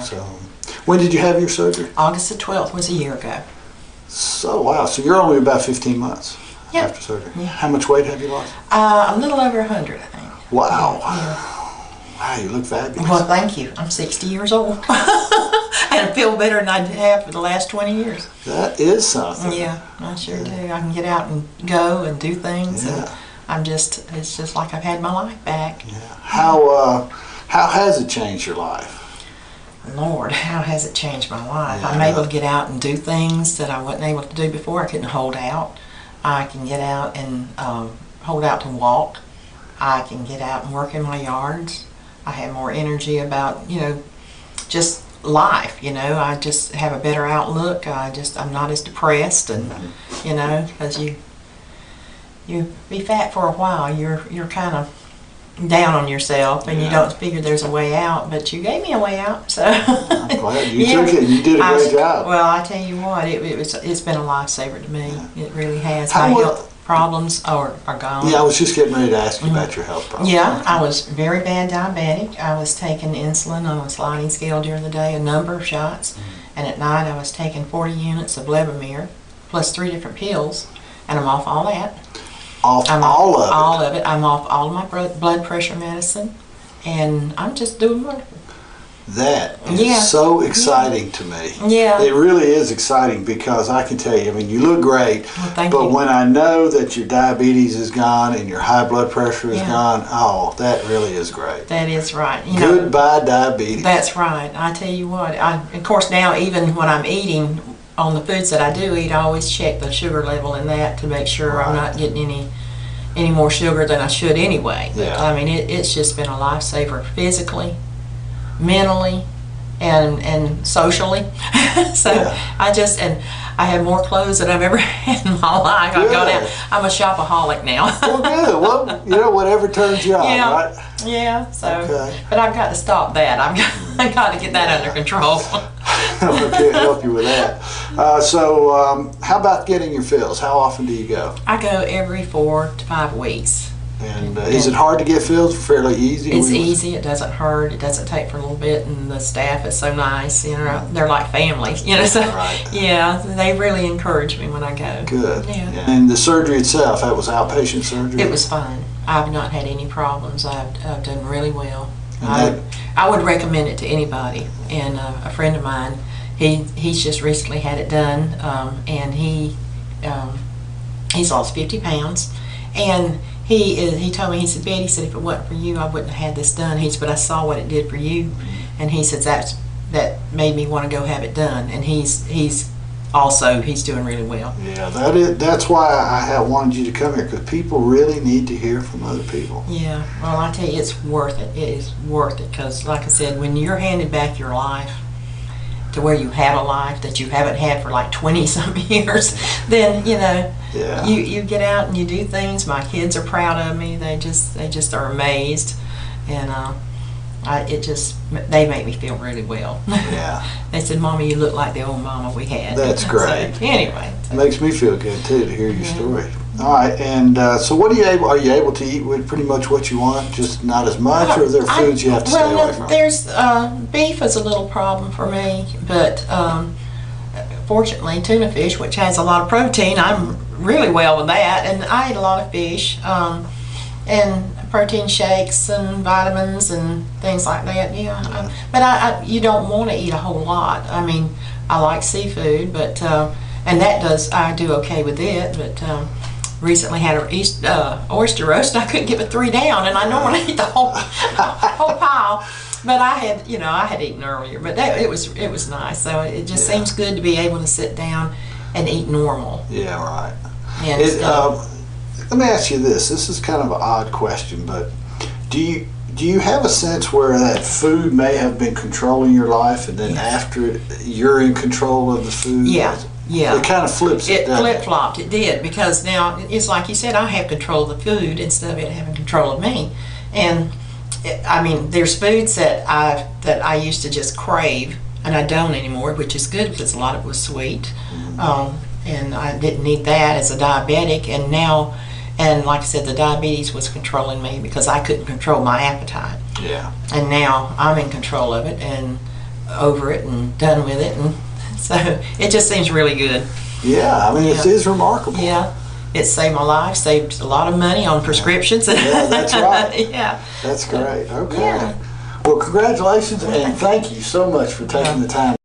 So, when did you have your surgery? August the 12th was a year ago. So, wow. So you're only about 15 months after surgery. Yeah. How much weight have you lost? A little over 100, I think. Wow. Yeah. Wow, you look fabulous. Well, thank you. I'm 60 years old. And I feel better than I have for the last 20 years. That is something. Yeah, I sure do. I can get out and go and do things. Yeah. And it's just like I've had my life back. Yeah. How has it changed your life? Lord, how has it changed my life? Yeah. I'm able to get out and do things that I wasn't able to do before. I couldn't hold out. I can get out and hold out to walk. I can get out and work in my yards. I have more energy about, just life, I just have a better outlook. I'm not as depressed, and, because you be fat for a while, you're kind of down on yourself, and you don't figure there's a way out, but you gave me a way out, so. I'm glad you took it. You did a great job. Well, I tell you what, it's been a lifesaver to me. Yeah. It really has. My health problems are gone. Yeah, I was just getting ready to ask you about your health problems. Yeah, I was very bad diabetic. I was taking insulin on a sliding scale during the day, a number of shots, and at night I was taking 40 units of Levemir, plus 3 different pills, and I'm off all that. All of it? I'm off all of my blood pressure medicine, and I'm just doing wonderful. That is so exciting to me. Yeah. It really is exciting, because I can tell you, you look great, well, thank but you. when I know that your diabetes is gone and your high blood pressure is gone, oh, that really is great. That is right. Goodbye diabetes. That's right. I tell you what, of course now even when I'm eating on the foods that I do eat, I always check the sugar level in that to make sure I'm not getting any more sugar than I should anyway. But, it's just been a lifesaver physically, mentally, and socially. So I have more clothes than I've ever had in my life. I've gone out. I'm a shopaholic now. Well, good. Well, whatever turns you on, right? Yeah. So, but I've got to stop that. I've got to get that under control. I can't help you with that. So, how about getting your fills? How often do you go? I go every 4 to 5 weeks. And is it hard to get fills? Fairly easy? It's easy. It doesn't hurt. It doesn't take for a little bit, and the staff is so nice. They're like family. So they really encourage me when I go. Good. Yeah. And the surgery itself, that was outpatient surgery? It was fine. I've not had any problems. I've done really well. I would recommend it to anybody. And a friend of mine, he's just recently had it done, and he's lost 50 pounds, and he told me, he said, Betty, he said, if it wasn't for you, I wouldn't have had this done. He said, but I saw what it did for you, and he said that made me want to go have it done. And he's doing really well. Yeah, that's why I wanted you to come here, because people really need to hear from other people. Yeah, well, I tell you, it's worth it. It is worth it, because like I said, when you're handed back your life to where you have a life that you haven't had for like 20-something years, then you get out and you do things. My kids are proud of me. They just are amazed, and they make me feel really well. Yeah. They said, "Mama, you look like the old mama we had." That's great. So, anyway, it makes me feel good too to hear your story. All right, and so what are you able to eat with pretty much what you want, just not as much, or are there foods you have to stay away from? There's beef is a little problem for me, but fortunately tuna fish, which has a lot of protein, I'm really well with that, and I eat a lot of fish, and protein shakes and vitamins and things like that. But you don't want to eat a whole lot. I like seafood, but and I do okay with it, but recently had an oyster roast, and I couldn't get but 3 down, and I normally eat the whole pile. But I had eaten earlier, but it was nice. So it just seems good to be able to sit down and eat normal. Yeah, right. Let me ask you this. This is kind of an odd question, but do you have a sense where that food may have been controlling your life, and then after you're in control of the food? Yeah. It kind of flips it, doesn't it? It flip-flopped. It did, because now it's like you said, I have control of the food instead of it having control of me. And there's foods that I used to just crave, and I don't anymore, which is good, because a lot of it was sweet. And I didn't need that as a diabetic, and now, and like I said, the diabetes was controlling me because I couldn't control my appetite. Yeah. And now I'm in control of it, and over it and done with it, and so it just seems really good. Yeah, I mean, it is remarkable. Yeah, it saved my life, saved a lot of money on prescriptions. Yeah, that's right. Yeah. That's great. Okay. Yeah. Well, congratulations and thank you so much for taking the time.